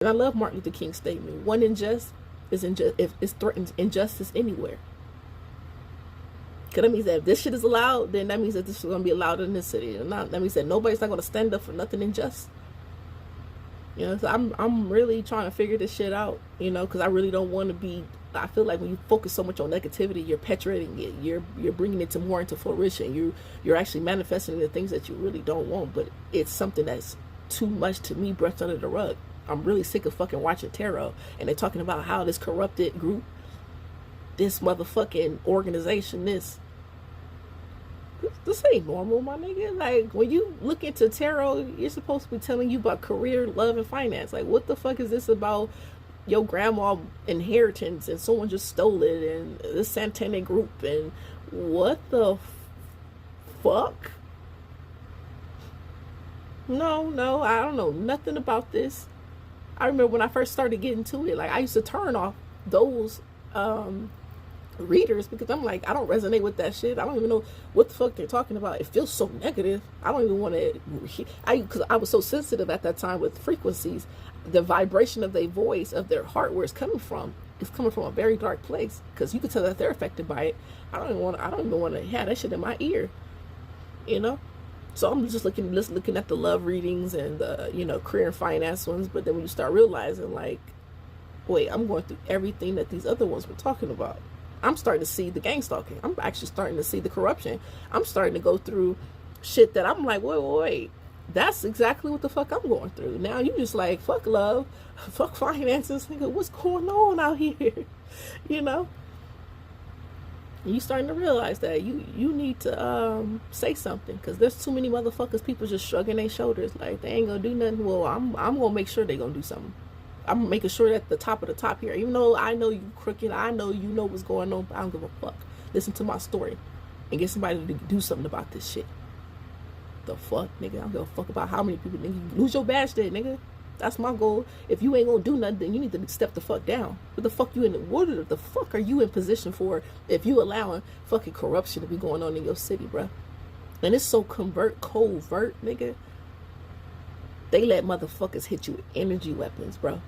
And I love Martin Luther King's statement: "One unjust is injust if it threatens injustice anywhere." Because that means that if this shit is allowed, then that means that this is going to be allowed in this city. And that means that nobody's not going to stand up for nothing unjust. You know, so I'm really trying to figure this shit out. You know, because I really don't want to be. I feel like when you focus so much on negativity, you're perpetuating it. You're bringing it to more into fruition. You're actually manifesting the things that you really don't want. But it's something that's too much to me, brushed under the rug. I'm really sick of fucking watching tarot, and they're talking about how this corrupted group, this motherfucking organization, this ain't normal, my nigga. Like, when you look into tarot, you're supposed to be telling you about career, love, and finance. Like, what the fuck is this about your grandma inheritance and someone just stole it, and this satanic group, and what the fuck? No, I don't know nothing about this. I remember when I first started getting to it, like, I used to turn off those readers because I'm like, I don't resonate with that shit. I don't even know what the fuck they're talking about. It feels so negative. I don't even want to. Because I was so sensitive at that time with frequencies, the vibration of their voice, of their heart, where it's coming from, is coming from a very dark place. Because you can tell that they're affected by it. I don't even want to have that shit in my ear. You know. So I'm just looking at the love readings and the, you know, career and finance ones. But then when you start realizing, like, wait, I'm going through everything that these other ones were talking about. I'm starting to see the gang stalking. I'm actually starting to see the corruption. I'm starting to go through shit that I'm like, wait. That's exactly what the fuck I'm going through. Now you just like, fuck love, fuck finances. Nigga, what's going on out here? You know? You starting to realize that you need to say something, because there's too many motherfuckers, people just shrugging their shoulders like they ain't gonna do nothing. Well, I'm gonna make sure they gonna do something. I'm making sure that the top of the top here, even though I know you crooked, I know you know what's going on, but I don't give a fuck. Listen to my story and get somebody to do something about this shit. The fuck, nigga? I don't give a fuck about how many people. Nigga, lose your badge there, nigga. That's my goal. If you ain't gonna do nothing, then you need to step the fuck down. What the fuck you in? What the fuck are you in position for if you allowing fucking corruption to be going on in your city, bro? And it's so covert, nigga. They let motherfuckers hit you with energy weapons, bro,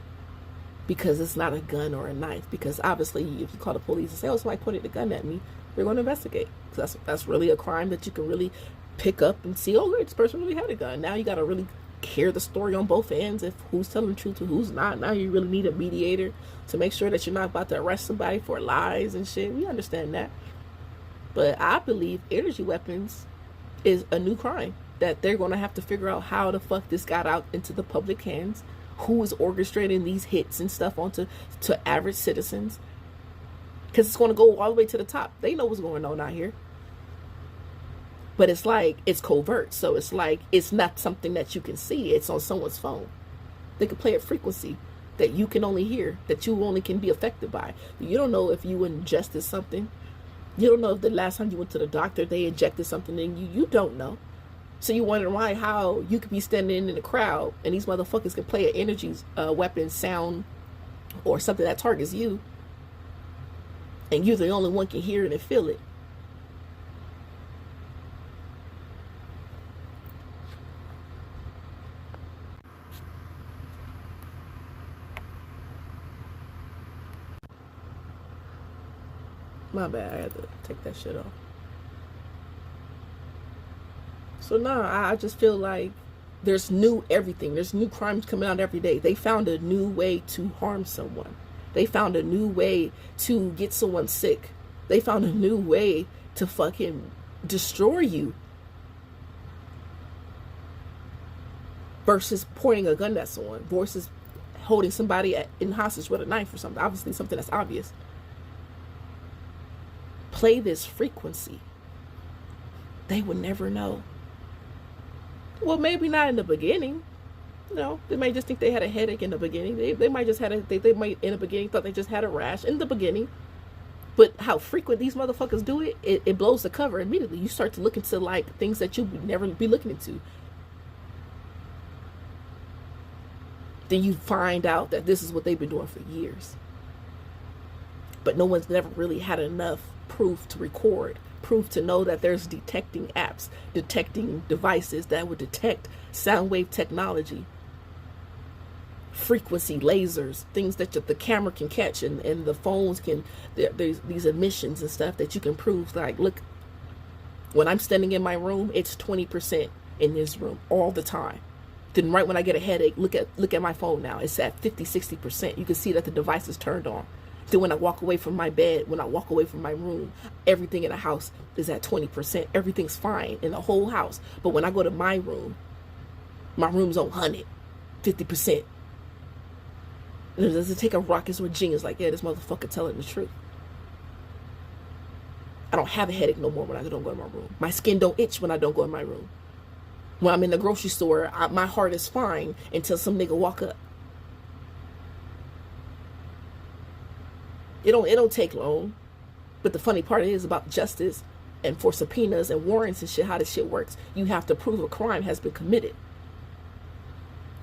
because it's not a gun or a knife. Because obviously, if you call the police and say, "Oh, somebody pointed a gun at me," they're going to investigate. Because that's really a crime that you can really pick up and see. Oh, this person really had a gun. Now you got to really hear the story on both ends, if who's telling the truth and who's not. Now you really need a mediator to make sure that you're not about to arrest somebody for lies and shit. We understand that. But I believe energy weapons is a new crime that they're going to have to figure out how the fuck this got out into the public hands, who is orchestrating these hits and stuff onto average citizens, because it's going to go all the way to the top. They know what's going on out here. But it's like, it's covert. So it's like, it's not something that you can see. It's on someone's phone. They can play a frequency that you can only hear, that you only can be affected by. You don't know if you ingested something. You don't know if the last time you went to the doctor, they injected something in you. You don't know. So you wonder why, how you could be standing in the crowd and these motherfuckers can play an energy weapon sound or something that targets you, and you're the only one can hear it and feel it. My bad, I had to take that shit off. So now I just feel like there's new everything. There's new crimes coming out every day. They found a new way to harm someone. They found a new way to get someone sick. They found a new way to fucking destroy you. Versus pointing a gun at someone. Versus holding somebody in hostage with a knife or something. Obviously something that's obvious. Play this frequency. They would never know. Well, maybe not in the beginning. You know, they might just think they had a headache in the beginning. They might just had they might in the beginning thought they just had a rash in the beginning. But how frequent these motherfuckers do it, it blows the cover immediately. You start to look into like things that you would never be looking into. Then you find out that this is what they've been doing for years. But no one's never really had enough proof to record, proof to know that there's detecting apps, detecting devices that would detect sound wave technology frequency lasers, things that the camera can catch, and the phones can, there's these emissions and stuff that you can prove. Like, look, when I'm standing in my room, it's 20% in this room all the time. Then right when I get a headache, look at my phone now. It's at 50-60%. You can see that the device is turned on. Then when I walk away from my bed, when I walk away from my room, everything in the house is at 20%. Everything's fine in the whole house. But when I go to my room's on 100, 50%. Does it take a rocket or a genius like, yeah, this motherfucker telling the truth? I don't have a headache no more when I don't go in my room. My skin don't itch when I don't go in my room. When I'm in the grocery store, my heart is fine until some nigga walk up. It don't take long. But the funny part is about justice and for subpoenas and warrants and shit, how this shit works. You have to prove a crime has been committed.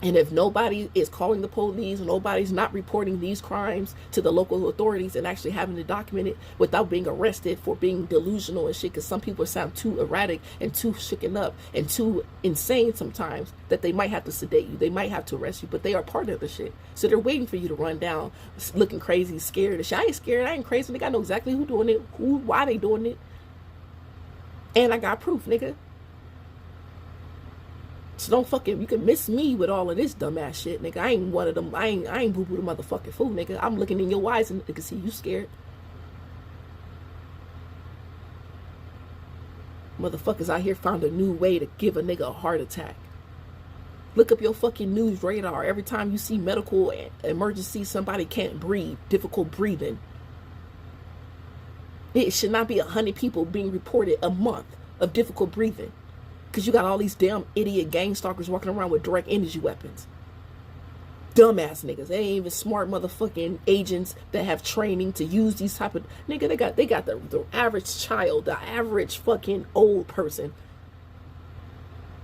And if nobody is calling the police, nobody's not reporting these crimes to the local authorities and actually having to document it without being arrested for being delusional and shit, because some people sound too erratic and too shaken up and too insane sometimes that they might have to sedate you, they might have to arrest you, but they are part of the shit. So they're waiting for you to run down looking crazy, scared and shit. I ain't scared, I ain't crazy, nigga. I know exactly who doing it, why they doing it. And I got proof, nigga. So don't fucking, you can miss me with all of this dumbass shit, nigga. I ain't one of them, I ain't boo-boo the motherfucking fool, nigga. I'm looking in your eyes and I can see you scared. Motherfuckers out here found a new way to give a nigga a heart attack. Look up your fucking news radar. Every time you see medical emergency, somebody can't breathe, difficult breathing. It should not be 100 people being reported a month of difficult breathing. Because you got all these damn idiot gang stalkers walking around with direct energy weapons. Dumbass niggas. They ain't even smart motherfucking agents that have training to use these type of... Nigga, they got the average child, the average fucking old person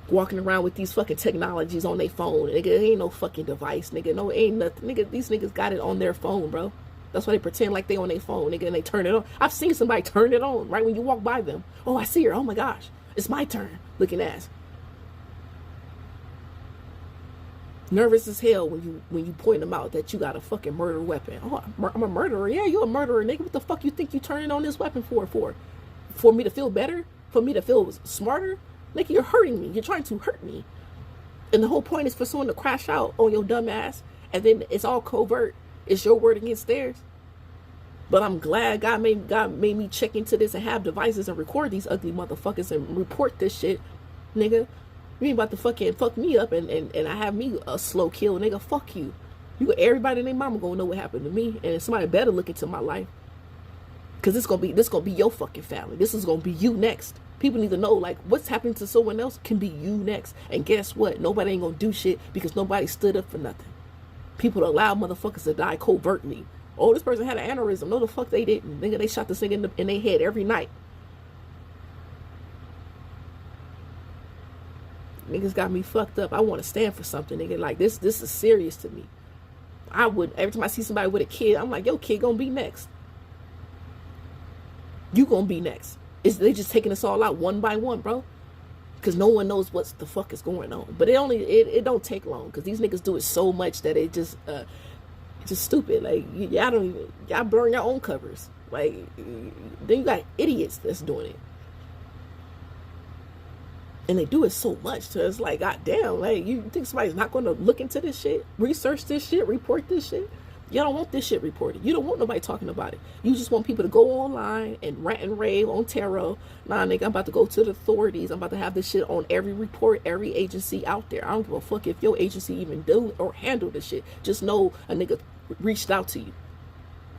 walking around with these fucking technologies on their phone. Nigga, it ain't no fucking device, nigga. No, it ain't nothing. Nigga, these niggas got it on their phone, bro. That's why they pretend like they on their phone, nigga, and they turn it on. I've seen somebody turn it on right when you walk by them. Oh, I see her. Oh my gosh. It's my turn. Looking ass. Nervous as hell when you point them out that you got a fucking murder weapon. Oh, I'm a murderer. Yeah, you a murderer, nigga. What the fuck you think you turning on this weapon for? For me to feel better? For me to feel smarter? Nigga, you're hurting me. You're trying to hurt me. And the whole point is for someone to crash out on your dumb ass, and then it's all covert. It's your word against theirs. But I'm glad God made me check into this and have devices and record these ugly motherfuckers and report this shit, nigga. You ain't about to fucking fuck me up and I have me a slow kill, nigga. Fuck you. Everybody and their mama gonna know what happened to me, and somebody better look into my life, cause this gonna be your fucking family. This is gonna be you next. People need to know, like, what's happening to someone else can be you next. And guess what? Nobody ain't gonna do shit because nobody stood up for nothing. People allow motherfuckers to die covertly. Oh, this person had an aneurysm. No, the fuck they didn't. Nigga, they shot this thing in their head every night. Niggas got me fucked up. I want to stand for something, nigga. Like, this is serious to me. Every time I see somebody with a kid, I'm like, yo, kid gonna be next. You gonna be next. They just taking us all out one by one, bro. Because no one knows what the fuck is going on. But it don't take long. Because these niggas do it so much that it just stupid. Like, y'all burn your own covers. Like, then you got idiots that's doing it. And they do it so much, so it's like, goddamn, like, you think somebody's not going to look into this shit, research this shit, report this shit? Y'all don't want this shit reported. You don't want nobody talking about it. You just want people to go online and rant and rave on tarot. Nah, nigga, I'm about to go to the authorities. I'm about to have this shit on every report, every agency out there. I don't give a fuck if your agency even do or handle this shit. Just know a nigga reached out to you.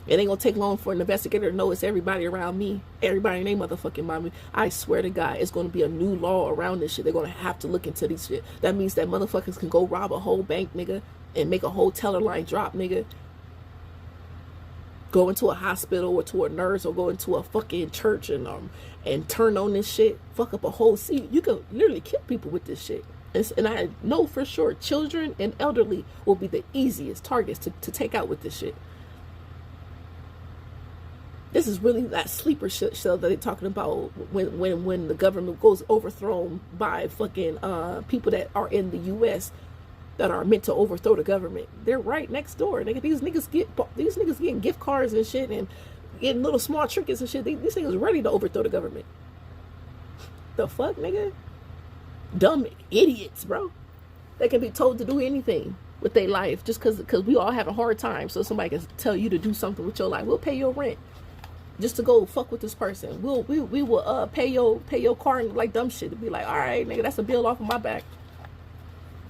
It ain't gonna take long for an investigator to know it's everybody around me, everybody in their motherfucking mommy. I swear to God, it's gonna be a new law around this shit. They're gonna have to look into these shit. That means that motherfuckers can go rob a whole bank, nigga, and make a whole teller line drop, nigga. Go into a hospital or to a nurse or go into a fucking church and turn on this shit. Fuck up a whole scene. You can literally kill people with this shit. And I know for sure children and elderly will be the easiest targets to take out with this shit. This is really that sleeper shell that they're talking about when the government goes overthrown by fucking people that are in the U.S. that are meant to overthrow the government. They're right next door. Nigga, these niggas getting gift cards and shit and getting little small trinkets and shit. These niggas ready to overthrow the government. The fuck, nigga? Dumb idiots, bro. They can be told to do anything with their life just because we all have a hard time. So somebody can tell you to do something with your life. We'll pay your rent just to go fuck with this person. We will pay your car and like dumb shit to be like, all right, nigga, that's a bill off of my back.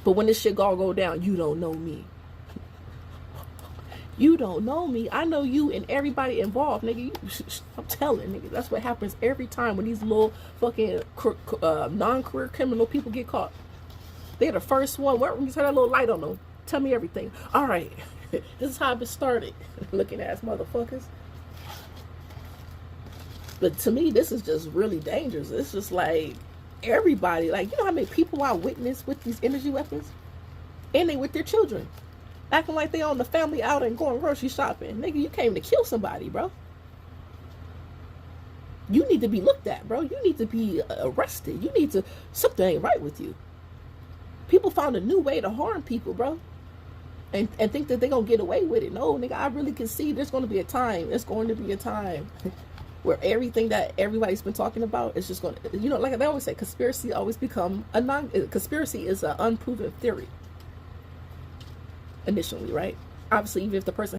But when this shit all go down, you don't know me. You don't know me. I know you and everybody involved, nigga. I'm telling, nigga, that's what happens every time when these little fucking non-career criminal people get caught. They're the first one. When you turn that little light on them, tell me everything. All right, this is how it started. Looking ass motherfuckers. But to me, this is just really dangerous. It's just like everybody, like, you know how many people I witnessed with these energy weapons? And they with their children. Acting like they on the family out and going grocery shopping. Nigga, you came to kill somebody, bro. You need to be looked at, bro. You need to be arrested. You need to, something ain't right with you. People found a new way to harm people, bro. And think that they're going to get away with it. No, nigga, I really can see there's going to be a time. There's going to be a time where everything that everybody's been talking about is just going to, you know, like they always say, conspiracy always become conspiracy is an unproven theory. Initially, right? Obviously, even if the person